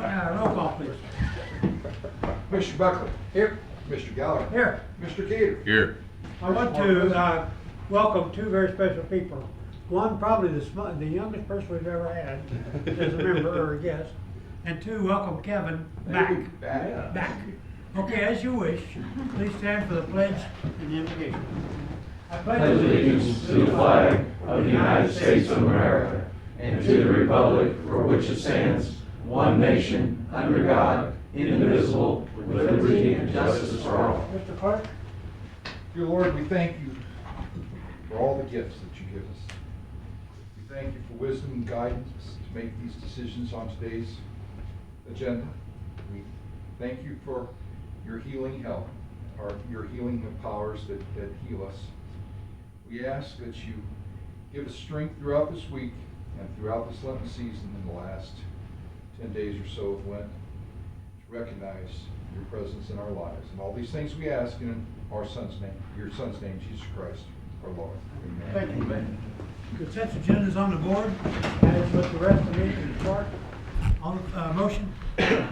Roll call, please. Mr. Buckley. Here. Mr. Gallagher. Here. Mr. Gator. Here. I want to welcome two very special people. One, probably the youngest person we've ever had as a member or a guest. And two, welcome Kevin back. Back. Okay, as you wish, please stand for the pledge and the invocation. I pledge allegiance to the flag of the United States of America and to the republic for which it stands, one nation, under God, indivisible, with liberty and justice for all. Mr. Clark? Dear Lord, we thank you for all the gifts that you give us. We thank you for wisdom and guidance to make these decisions on today's agenda. We thank you for your healing help, or your healing powers that heal us. We ask that you give us strength throughout this week and throughout this Lenten season in the last 10 days or so of Lent to recognize your presence in our lives. And all these things we ask in our Son's name, your Son's name, Jesus Christ, our Lord. Amen. Thank you. Amen. Consent agenda's on the board, as with the rest of the meeting, Clark. On motion?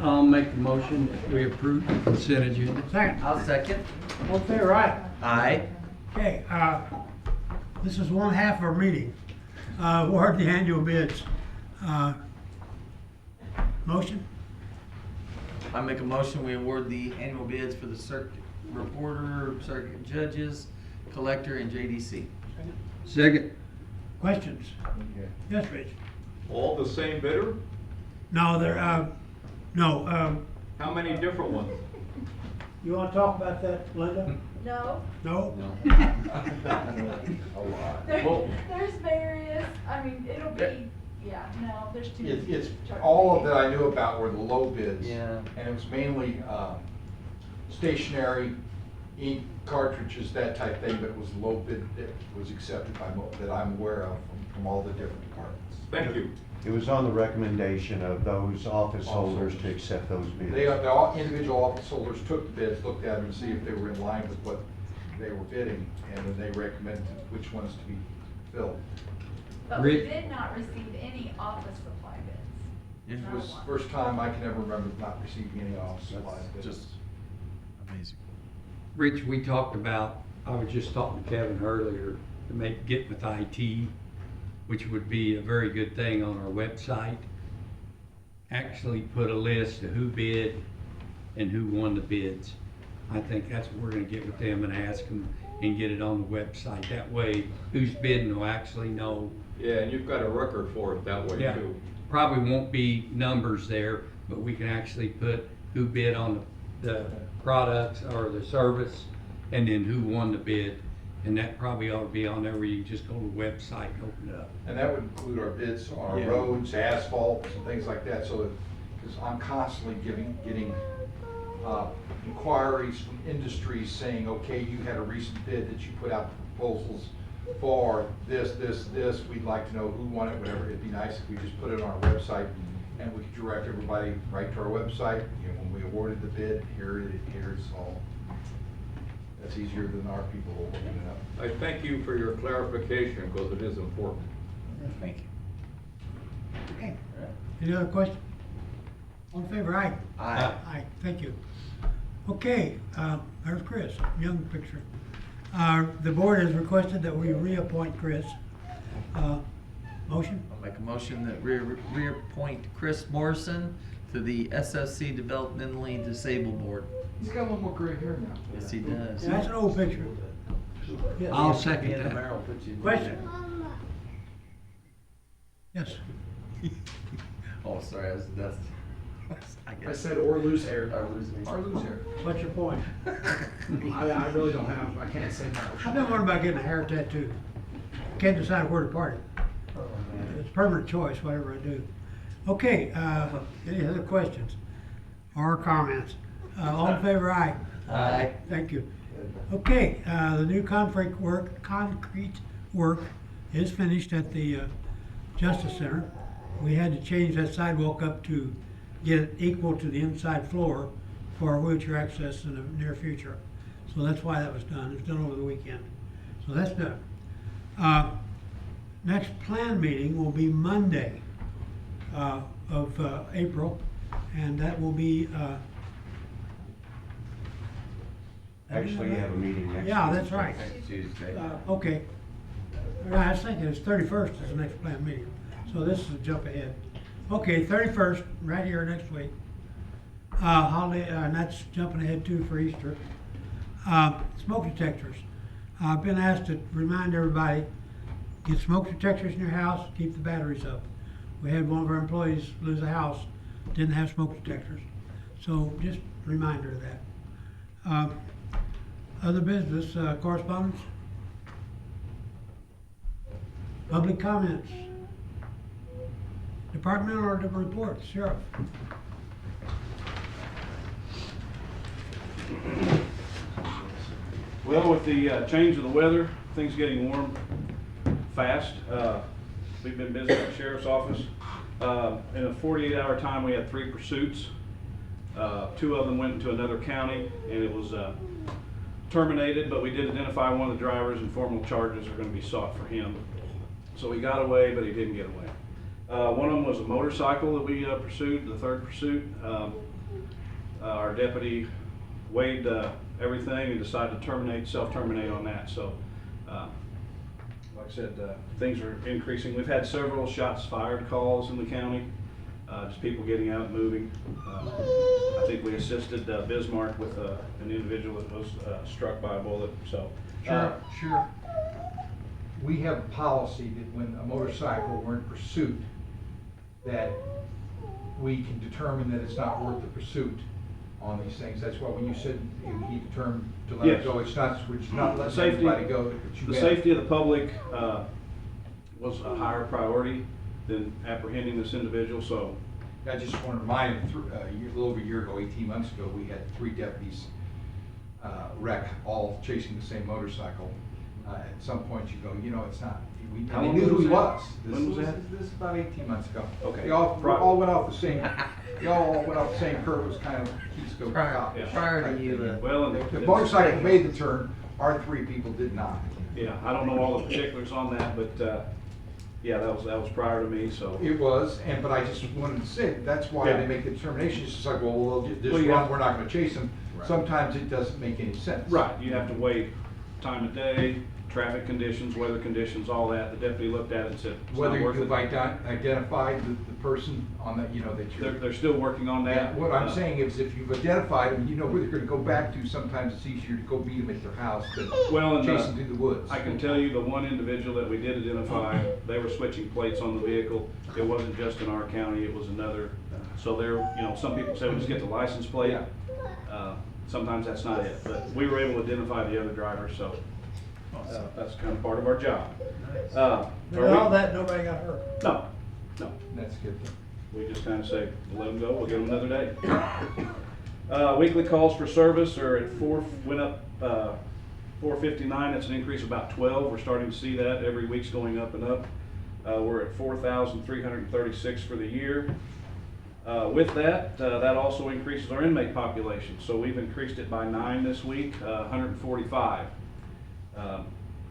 I'll make the motion that we approve the consent agenda. Second. I'll second. All in favor, aye. Aye. Okay, this is one half of our meeting. Award the annual bids. Motion? I make a motion, we award the annual bids for the circuit reporter, circuit judges, collector, and JDC. Second. Questions? Yes, Rich? All the same bidder? No, no, How many different ones? you wanna talk about that, Linda? No, No? A lot. there's various, I mean, it'll be, yeah, no, there's two. It's all of that I knew about were the low bids. Yeah. And it was mainly stationery, ink, cartridges, that type thing, but it was low bid that was accepted by, that I'm aware of from all the different departments. Thank you. It was on the recommendation of those office holders to accept those bids. The individual office holders took the bids, looked at them to see if they were in line with what they were bidding, and then they recommended which ones to be filled. But we Rick? did not receive any office supply bids. It was the first time I can ever remember not receiving any office supplies bids. Just amazing. Rich, we talked about, I was just talking to Kevin earlier, to get with IT, which would be a very good thing on our website. Actually put a list of who bid and who won the bids. I think that's what we're gonna get with them and ask them and get it on the website. That way, who's bidding will actually know. Yeah, and you've got a record for it that way Yeah, too. probably won't be numbers there, but we can actually put who bid on the products or the service, and then who won the bid. And that probably ought to be on there where you just go to the website and open it up. And that would include our bids on our Yeah. roads, asphalt, and things like that, so that, because I'm constantly getting inquiries from industries saying, okay, you had a recent bid that you put out proposals for this, we'd like to know who won it, whatever. It'd be nice if we just put it on our website and we could direct everybody right to our website. You know, when we awarded the bid, here's all. That's easier than our people looking it up. I thank you for your clarification because it is important. Thank you. Okay, any other questions? All in favor, aye. Aye. Aye, thank you. Okay, there's Chris, young picture. The board has requested that we reappoint Chris. Motion? I'll make a motion that we reappoint Chris Morrison to the SFC Developmentally Disabled Board. He's got a little more gray hair now. Yes, he does. That's an old picture. Yes. I'll second Me and the that. mayor will put you in Question? there. Yes. Oh, sorry, that's, I I guess. said or lose hair. Or losing. Or lose hair. What's your point? I really don't have, I can't say I've much. been wondering about getting a hair tattoo. Can't decide where to part it. It's a permanent choice, whatever I do. Okay, any other questions or comments? All in favor, aye. Aye. Thank you. Okay, the new concrete work is finished at the Justice Center. We had to change that sidewalk up to get it equal to the inside floor for wheelchair access in the near future. So that's why that was done. It was done over the weekend. So that's done. Next plan meeting will be Monday of April, And that will be, Actually, you have a meeting next week. Yeah, that's right. Next Tuesday. Okay. Right, I was thinking it's 31st is the next planned meeting, so this is a jump ahead. Okay, 31st, right here next week. Holiday, and that's jumping ahead too for Easter. Smoke detectors. I've been asked to remind everybody, get smoke detectors in your house, keep the batteries up. We had one of our employees lose a house, didn't have smoke detectors. So just a reminder of that. Other business, correspondence? Public comments? Departmental or reports, Sheriff? Well, with the change of the weather, things getting warm fast, we've been busy at the sheriff's office. In a 48-hour time, we had 3 pursuits. 2 of them went into another county, and it was terminated, but we did identify one of the drivers, and formal charges are going to be sought for him. So he got away, but he didn't get away. One of them was a motorcycle that we pursued, the 3rd pursuit. Our deputy weighed everything and decided to self-terminate on that. So, like I said, things are increasing. We've had several shots fired calls in the county, just people getting out and moving. I think we assisted Bismarck with an individual that was struck by a bullet. So, Sure. We have a policy that when a motorcycle we're in pursuit, that we can determine that it's not worth the pursuit on these things. That's why when you said he determined to let Yes. it go, it's not, we're just not letting Safety- anybody go. But you the have- safety of the public was a higher priority than apprehending this individual. So, I just want to remind you, a little over a year ago, 18 months ago, we had 3 deputies wreck, all chasing the same motorcycle. At some point you go, you know, it's not, How they long knew who was he that? was. When was that? This is about 18 months ago. Okay. They all went off the same, they all went off the same curve. It was kind of keystone cop. Prior to you, well, and The motorcycle made the turn, our 3 people did not. yeah, I don't know all the particulars on that, but yeah, that was prior to me. So, It was, but I just wanted to say, that's why Yeah. they make the determination. It's just like, well, we'll just Well, you run, have- we're not gonna chase them. Right. Sometimes it doesn't make any sense. right, you have to weigh time of day, traffic conditions, weather conditions, all that. The deputy looked at it and said, it's Whether not worth you've it. identified the person on that, you know, that you're. They're still working on that. Yeah, what I'm saying is if you've identified them, you know where they're gonna go back to, sometimes it's easier to go meet them at their house than Well, and, chase them through the woods. I can tell you the one individual that we did identify, they were switching plates on the vehicle. It wasn't just in our county, it was another. So there, you know, some people say we just get the license plate. Yeah. Sometimes that's not it, but we were able to identify the other driver, so that's kind of part of our job. With all that, nobody got hurt. No. That's good. We just kind of say, we'll let them go, we'll give them another day. Weekly calls for service are at went up 459. That's an increase of about 12. We're starting to see that every week's going up and up. We're at 4,336 for the year. With that, that also increases our inmate population. So we've increased it by 9 this week, 145.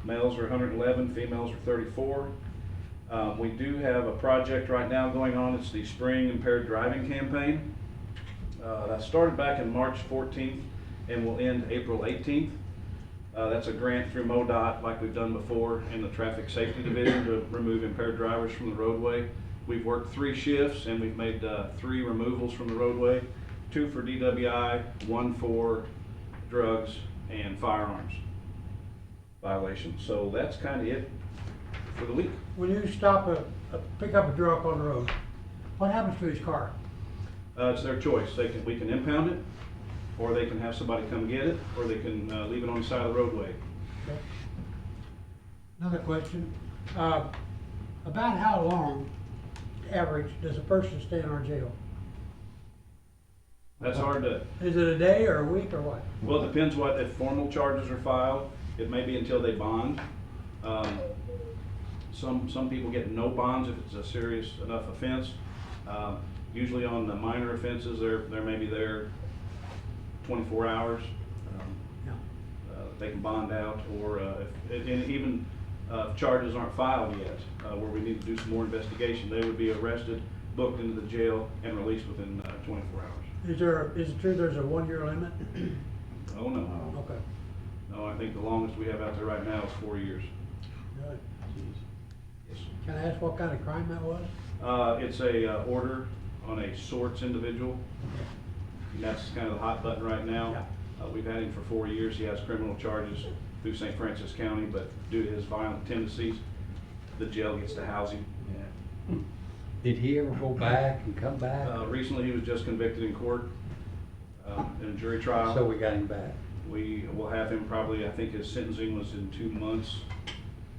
Males are 111, females are 34. We do have a project right now going on. It's the Spring Impaired Driving Campaign. That started back in March 14th and will end April 18th. That's a grant through MoDOT like we've done before in the Traffic Safety Division to remove impaired drivers from the roadway. We've worked 3 shifts and we've made 3 removals from the roadway, 2 for DWI, 1 for drugs and firearms violations. So that's kind of it for the week. When you stop pick up a drunk on the road, what happens to his car? It's their choice. We can impound it, or they can have somebody come get it, or they can leave it on the side of the roadway. Okay. Another question. About how long, average, does a person stay in our jail? That's hard to, Is it a day or a week or what? well, it depends if formal charges are filed. It may be until they bond. Some people get no bonds if it's a serious enough offense. Usually on the minor offenses, they're maybe there 24 hours. Yeah. They can bond out, or if charges aren't filed yet, where we need to do some more investigation, they would be arrested, booked into the jail and released within 24 hours. Is it true there's a 1-year limit? Oh, no. Okay, No, I think the longest we have out there right now is 4 years. good. Yes. Can I ask what kind of crime that was? It's a order on a sorts individual. And that's kind of the hot button right now. We've had him for 4 years. He has criminal charges through St. Francis County, but due to his violent tendencies, the jail gets to house him. Did he ever go back and come back? Recently, he was just convicted in court in a jury trial. So we got him back. We will have him probably, I think his sentencing was in 2 months.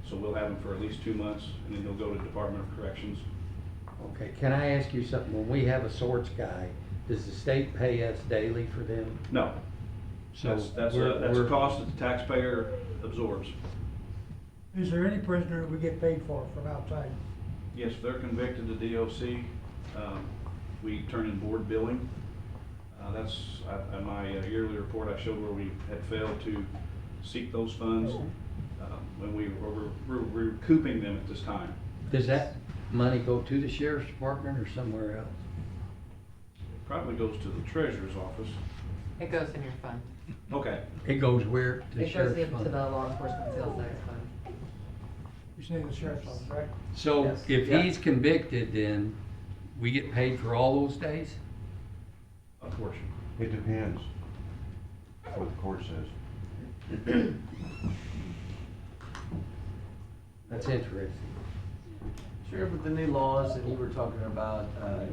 So we'll have him for at least 2 months, and then he'll go to Department of Corrections. Okay, can I ask you something? When we have a sorts guy, does the state pay us daily for them? No, So that's a cost that the taxpayer absorbs. Is there any prisoner we get paid for from outside? Yes, if they're convicted to DOC, we turn in board billing. That's, in my yearly report, I showed where we had failed to seek those funds when we were recouping them at this time. Does that money go to the sheriff's department or somewhere else? It probably goes to the treasurer's office. It goes in your fund. Okay. It goes where? To the It goes sheriff's into fund? the law enforcement sales tax fund. You say the sheriff's office, right? So Yes. if Yeah. he's convicted, then we get paid for all those days? A portion. It depends what the court says. That's interesting. Sure, with the new laws, and you were talking about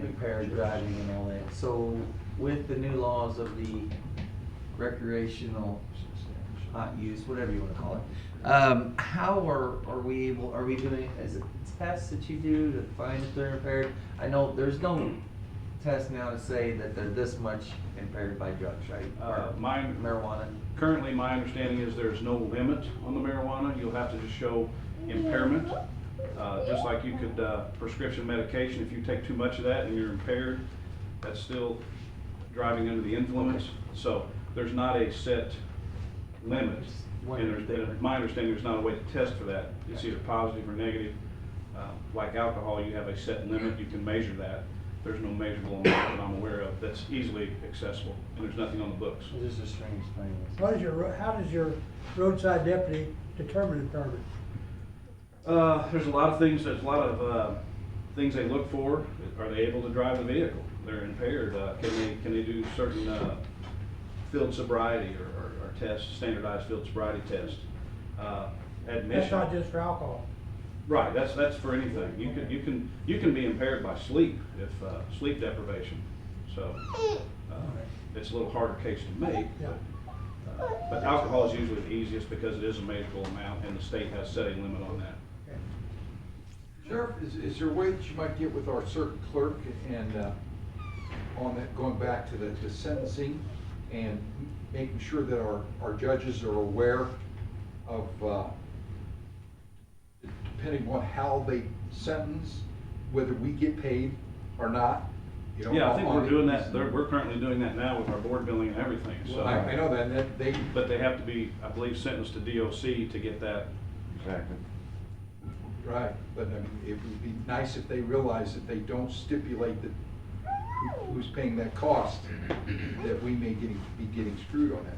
impaired driving and all that, so with the new laws of the recreational use, whatever you wanna call it, how are we able, are we doing, is it tests that you do to find if they're impaired? I know there's no test now to say that they're this much impaired by drugs, right? Or marijuana? Currently, my understanding is there's no limit on the marijuana. You'll have to just show impairment. Just like you could, prescription medication, if you take too much of that and you're impaired, that's still driving under the influence. So there's not a set limit. And my understanding, there's not a way to test for that. It's either positive or negative. Like alcohol, you have a set limit, you can measure that. There's no measurable amount that I'm aware of that's easily accessible, and there's nothing on the books. It's just a strange thing. How does your roadside deputy determine impairment? There's a lot of things, things they look for. Are they able to drive the vehicle? They're impaired. Can they do certain, field sobriety or tests, standardized field sobriety tests? Admission. That's not just for alcohol. Right, that's for anything. You can be impaired by sleep, if, sleep deprivation. So, it's a little harder case to make. Yeah. But alcohol is usually the easiest because it is a measurable amount and the state has set a limit on that. Sheriff, is there a way that you might get with our circuit clerk and, on that, going back to the sentencing and making sure that our judges are aware of, depending on how they sentence, whether we get paid or not? You know, Yeah, I think on we're doing these- that, we're currently doing that now with our board billing and everything, so. I know that they. But they have to be, I believe, sentenced to DOC to get that. Exactly. Right, but I mean, it would be nice if they realize that they don't stipulate that who's paying that cost, that we may be getting screwed on that.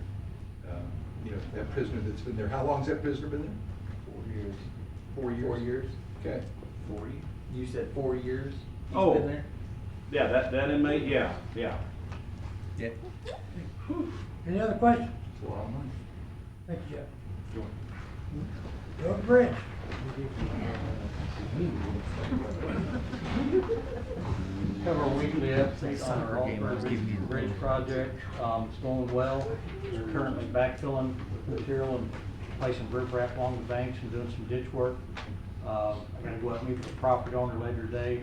You know, that prisoner that's been there, how long's that prisoner been there? 4 years. 4 years? 4 years? Okay. 40? You said 4 years? He's Oh. been there? Yeah, that inmate, yeah. Yeah. Any other questions? That's a lot of money. Thank you, Jeff. Sure. Road and Bridge. Cover a weekly update on Soccer our game I was giving you Alfred the Bridge name. project. It's going well. We're currently backfilling with material and placing riprap along the banks and doing some ditch work. I gotta go out and meet with the property owner later today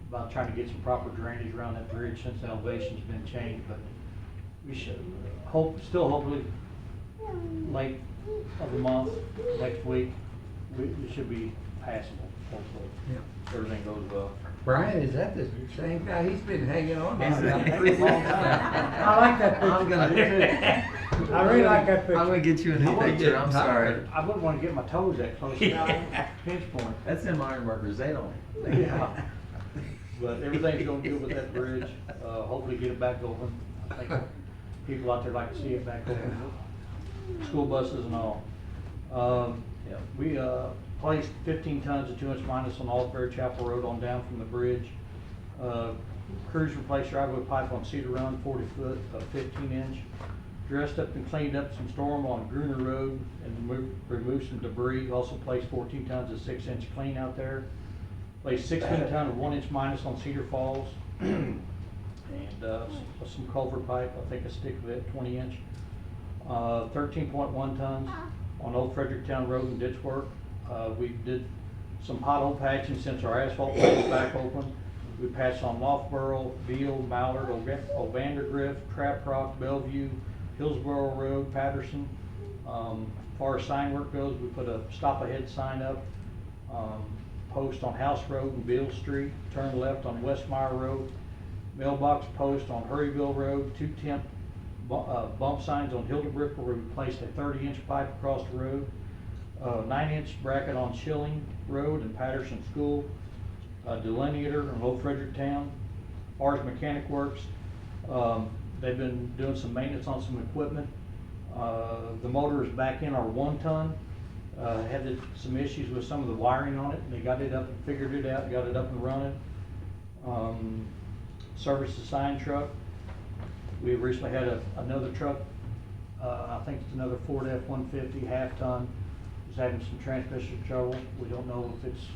about trying to get some proper drainage around that bridge since the elevation's been changed, but we should hopefully late of the month, next week, it should be passable, hopefully. Yeah. If everything goes well. Brian, is that the same guy? He's been hanging on. Is it? a pretty long time. I like that picture. I'm gonna. I really like that picture. I'm gonna get you a new I wanna picture, get I'm tired. sorry. I wouldn't wanna get my toes that close to the pinch point. That's them iron workers, they don't. Yeah. But everything's going good with that bridge. Hopefully get it back open. I think people out there like to see it back open. School buses and all. Yeah, we, placed 15 tons of 2-inch minus on Old Fair Chapel Road on down from the bridge. Crews replaced driveway pipe on Cedar Run, 40 foot, 15-inch. Dressed up and cleaned up some storm on Gruner Road and removed some debris. Also placed 14 tons of 6-inch clean out there. Placed 16 ton of 1-inch minus on Cedar Falls. And some culvert pipe, I think a stick of it, 20-inch. 13.1 tons on Old Fredericktown Road and ditch work. We did some pothole patching since our asphalt plant is back open. We patched on Loughborough, Beal, Mallard, Vandergrift, Trap Rock, Bellevue, Hillsborough Road, Patterson. As far as sign work goes, we put a stop ahead sign up, post on House Road and Beale Street, turn left on Westmire Road, mailbox post on Hurryville Road, 2 temp bump signs on Hildebrook where we placed a 30-inch pipe across the road, 9-inch bracket on Schilling Road and Patterson School, delineator on Old Fredericktown. As far as mechanic works, they've been doing some maintenance on some equipment. The motor is back in our 1-ton. Had some issues with some of the wiring on it, and they got it up and figured it out, got it up and running. Serviced the sign truck. We recently had another truck, I think it's another Ford F-150 half-ton, was having some transmission trouble. We don't know if it's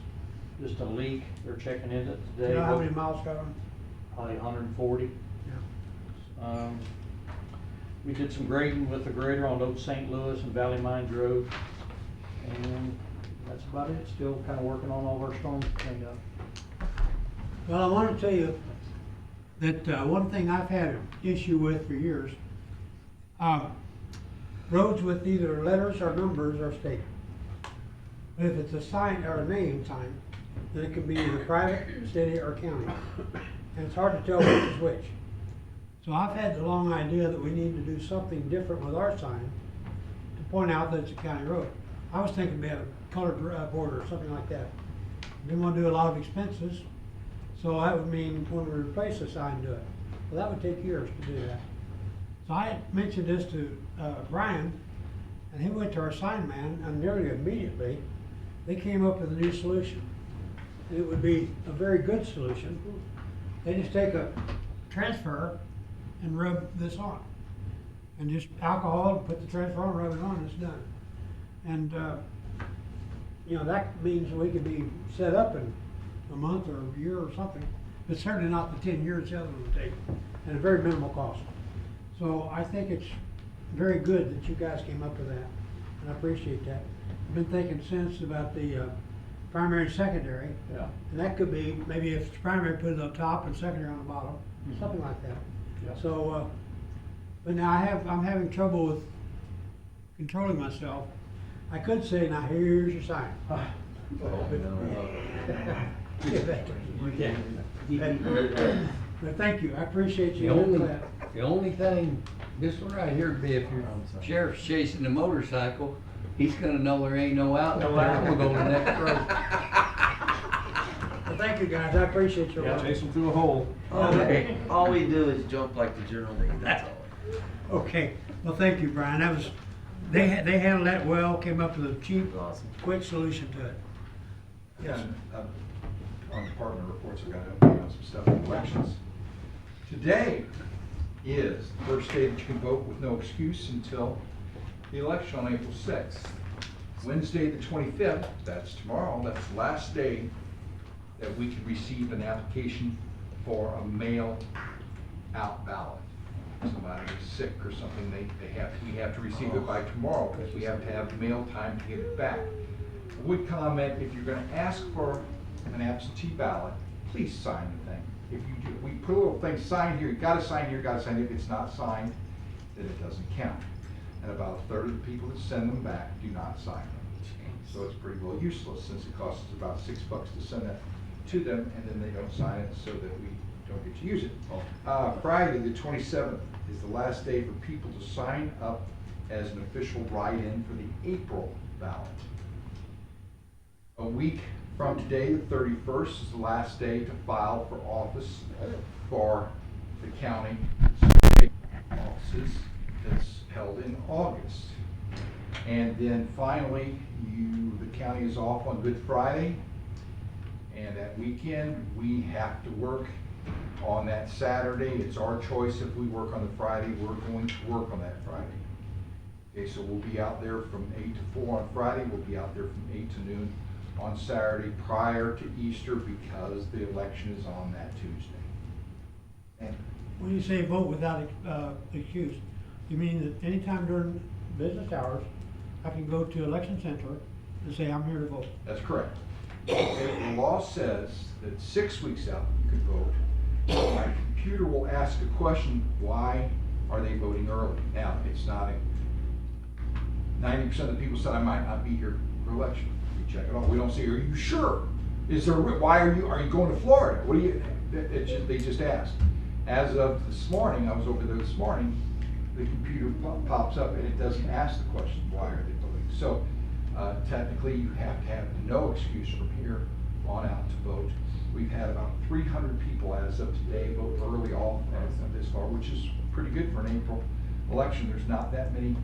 just a leak. They're checking into it today. You know how many miles got on? Probably 140. Yeah. We did some grading with the grader on Old St. Louis and Valley Mines Road. And that's about it. Still kind of working on all of our storm cleanup. Well, I want to tell you that one thing I've had an issue with for years, roads with either letters or numbers are state. But if it's a sign or a name sign, then it can be either private, city, or county. And it's hard to tell which is which. So I've had the long idea that we need to do something different with our sign to point out that it's a county road. I was thinking maybe a colored border or something like that. Didn't want to do a lot of expenses, so that would mean when we replace the sign, do it. Well, that would take years to do that. So I mentioned this to Brian, and he went to our sign man, and nearly immediately, they came up with a new solution. It would be a very good solution. They just take a transfer and rub this on. And just alcohol, put the transfer on, rub it on, and it's done. And, you know, that means we could be set up in a month or a year or something, but certainly not the 10 years the other one would take, and a very minimal cost. So I think it's very good that you guys came up with that, and I appreciate that. I've been thinking since about the primary and secondary. Yeah. And that could be, maybe if it's primary, put it up top and secondary on the bottom, something like that. Yeah. So, but now I'm having trouble with controlling myself. I could say, now here's your sign. But thank you, I appreciate you doing that. The only thing, this one right here would be if your sheriff's chasing a motorcycle, he's gonna know there ain't no outlet there, I'm gonna go to the next road. Well, thank you guys, I appreciate your work. Chase them through a hole. All we do is jump like the Journal League, that's all. Okay, well, thank you, Brian, that was, they handled that well, came up with a cheap, Awesome. quick solution to it. Yes. On department reports, I've got to update on some stuff in elections. Today is the first day that you can vote with no excuse until the election on April 6th. Wednesday, the 25th, that's tomorrow, that's the last day that we can receive an application for a mail-out ballot. Somebody is sick or something, we have to receive it by tomorrow because we have to have mail time to get it back. I would comment, if you're going to ask for an absentee ballot, please sign the thing. If you do, we put a little thing, sign here, you gotta sign here, you gotta sign it. If it's not signed, then it doesn't count. And about a third of the people that send them back do not sign them. So it's pretty well useless since it costs us about $6 to send that to them, and then they don't sign it so that we don't get to use it. Friday, the 27th, is the last day for people to sign up as an official write-in for the April ballot. A week From today, the 31st is the last day to file for office for the county offices that's held in August. And then finally, the county is off on Good Friday. And that weekend, we have to work on that Saturday. It's our choice if we work on the Friday, we're going to work on that Friday. Okay, so we'll be out there from 8 to 4 on Friday, we'll be out there from 8 to noon on Saturday prior to Easter because the election is on that Tuesday. And When you say vote without excuse, you mean that anytime during business hours, I can go to Election Center and say, I'm here to vote? that's correct. Okay, the law says that 6 weeks out you can vote. My computer will ask a question, why are they voting early? Now, it's not 90% of the people said I might not be here for election. We check it off. We don't say, are you sure? Is there, why are you going to Florida? What do you, they just asked. As of this morning, I was over there this morning, the computer pops up and it doesn't ask the question, why are they voting? So technically you have to have no excuse from here on out to vote. We've had about 300 people as of today vote early off as of this far, which is pretty good for an April election. There's not that many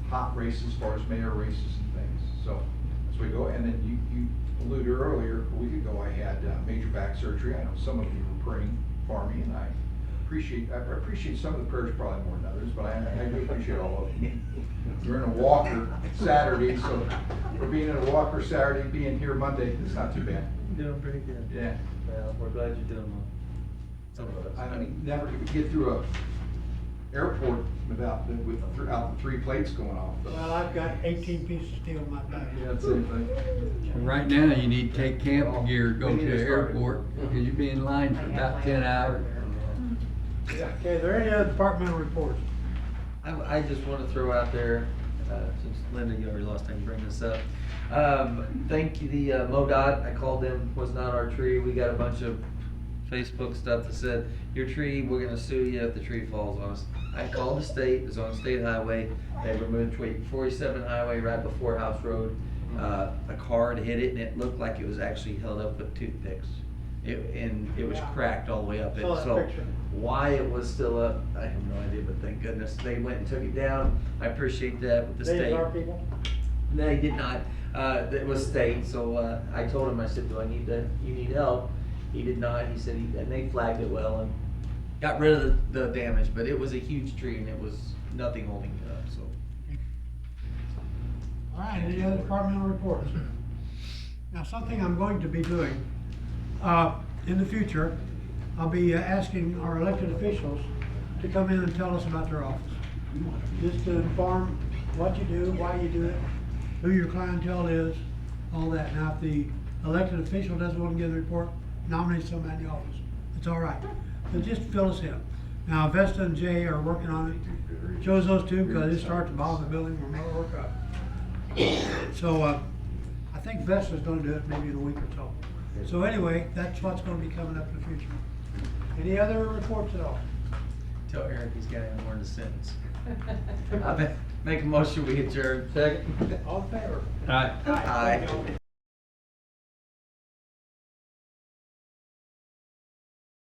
hot races as far as mayor races and things. So as we go, and then you alluded earlier, a week ago, I had major back surgery. I know some of you were praying for me, and I appreciate some of the prayers probably more than others, but I do appreciate all of you. You're in a walker Saturday, so for being in a walker Saturday, being here Monday, it's not too bad. Doing pretty good. Yeah. Well, we're glad you're doing well. Some of us. I never could get through a airport without the 3 plates going off. Well, I've got 18 pieces of steel in my back. Yeah, same thing. And right now, you need to take camp gear to go to the airport, because you'll be in line for about 10 hours. Okay, are there any other departmental reports? I just want to throw out there, since Linda, you already lost time to bring this up. Thank you, the MoDOT, I called them, was not our tree. We got a bunch of Facebook stuff that said, your tree, we're gonna sue you if the tree falls on us. I called the state, it was on state highway, they removed 47 highway right before House Road. A car had hit it and it looked like it was actually held up with toothpicks. And it was cracked all the way up. Saw And that so picture. why it was still up, I have no idea, but thank goodness they went and took it down. I appreciate that with the They state. are people? They did not. It was state, so I told him, I said, you need help? He did not. He said, and they flagged it well and got rid of the damage, but it was a huge tree and it was nothing holding it up, so. All right, any other departmental reports? Now, something I'm going to be doing, in the future, I'll be asking our elected officials to come in and tell us about their office. Just to inform what you do, why you do it, who your clientele is, all that. Now, if the elected official doesn't want to give the report, nominate somebody in the office. It's all right. But just fill us in. Now, Vesta and Jay are working on it. Chose those two because it starts at the bottom of the building, we're gonna work up. So, I think Vesta's gonna do it maybe in a week or so. So anyway, that's what's gonna be coming up in the future. Any other reports at all? Tell Eric he's got any more in the sentence. I make a motion, we adjourn. Second. All in favor? All right. Aye.